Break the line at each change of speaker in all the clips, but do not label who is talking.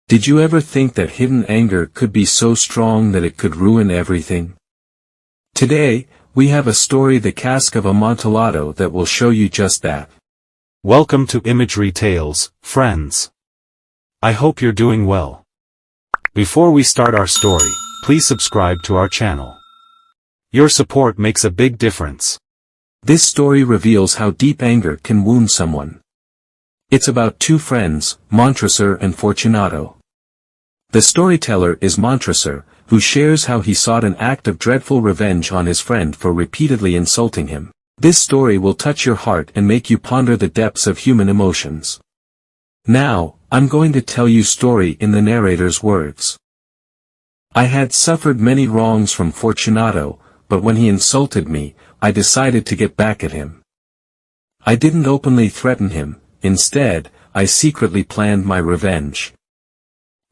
Did you ever think that hidden anger could be so strong that it could ruin everything? Today, we have a story, The Cask of Amontillado, that will show you just that.
Welcome to Imagery Tales, friends. I hope you're doing well. Before we start our story, please subscribe to our channel. Your support makes a big difference.
This story reveals how deep anger can wound someone. It's about two friends, Montressor and Fortunato. The storyteller is Montressor, who shares how he sought an act of dreadful revenge on his friend for repeatedly insulting him. This story will touch your heart and make you ponder the depths of human emotions. Now, I'm going to tell you story in the narrator's words. I had suffered many wrongs from Fortunato, but when he insulted me, I decided to get back at him. I didn't openly threaten him, instead, I secretly planned my revenge.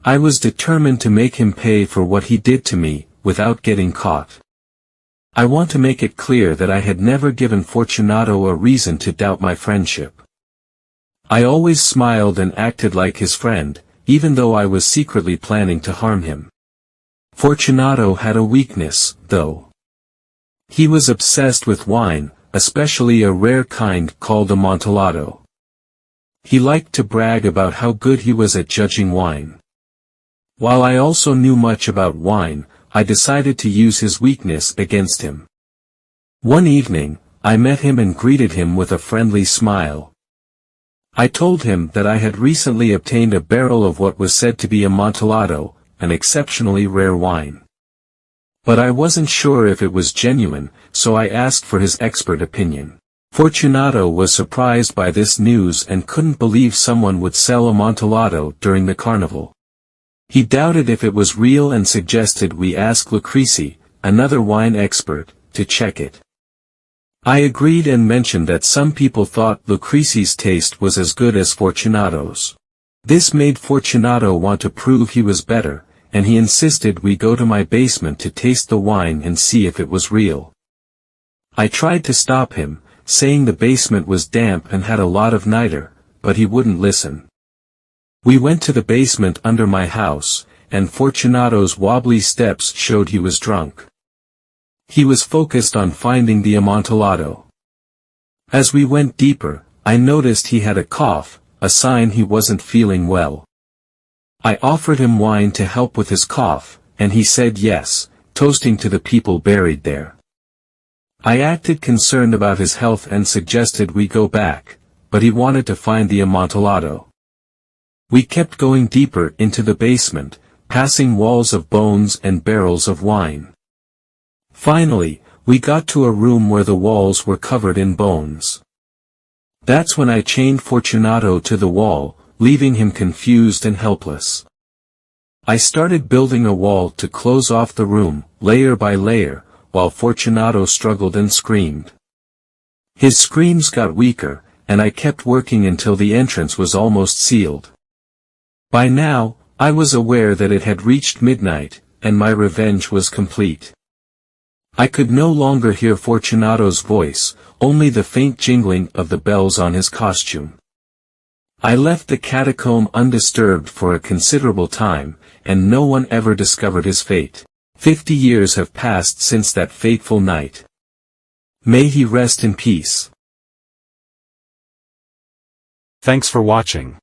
I was determined to make him pay for what he did to me, without getting caught. I want to make it clear that I had never given Fortunato a reason to doubt my friendship. I always smiled and acted like his friend, even though I was secretly planning to harm him. Fortunato had a weakness, though. He was obsessed with wine, especially a rare kind called Amontillado. He liked to brag about how good he was at judging wine. While I also knew much about wine, I decided to use his weakness against him. One evening, I met him and greeted him with a friendly smile. I told him that I had recently obtained a barrel of what was said to be Amontillado, an exceptionally rare wine. But I wasn't sure if it was genuine, so I asked for his expert opinion. Fortunato was surprised by this news and couldn't believe someone would sell Amontillado during the carnival. He doubted if it was real and suggested we ask Lucrezi, another wine expert, to check it. I agreed and mentioned that some people thought Lucrezi's taste was as good as Fortunato's. This made Fortunato want to prove he was better, and he insisted we go to my basement to taste the wine and see if it was real. I tried to stop him, saying the basement was damp and had a lot of niter, but he wouldn't listen. We went to the basement under my house, and Fortunato's wobbly steps showed he was drunk. He was focused on finding the Amontillado. As we went deeper, I noticed he had a cough, a sign he wasn't feeling well. I offered him wine to help with his cough, and he said yes, toasting to the people buried there. I acted concerned about his health and suggested we go back, but he wanted to find the Amontillado. We kept going deeper into the basement, passing walls of bones and barrels of wine. Finally, we got to a room where the walls were covered in bones. That's when I chained Fortunato to the wall, leaving him confused and helpless. I started building a wall to close off the room, layer by layer, while Fortunato struggled and screamed. His screams got weaker, and I kept working until the entrance was almost sealed. By now, I was aware that it had reached midnight, and my revenge was complete. I could no longer hear Fortunato's voice, only the faint jingling of the bells on his costume. I left the catacomb undisturbed for a considerable time, and no one ever discovered his fate. 50 years have passed since that fateful night. May he rest in peace.
Thanks for watching.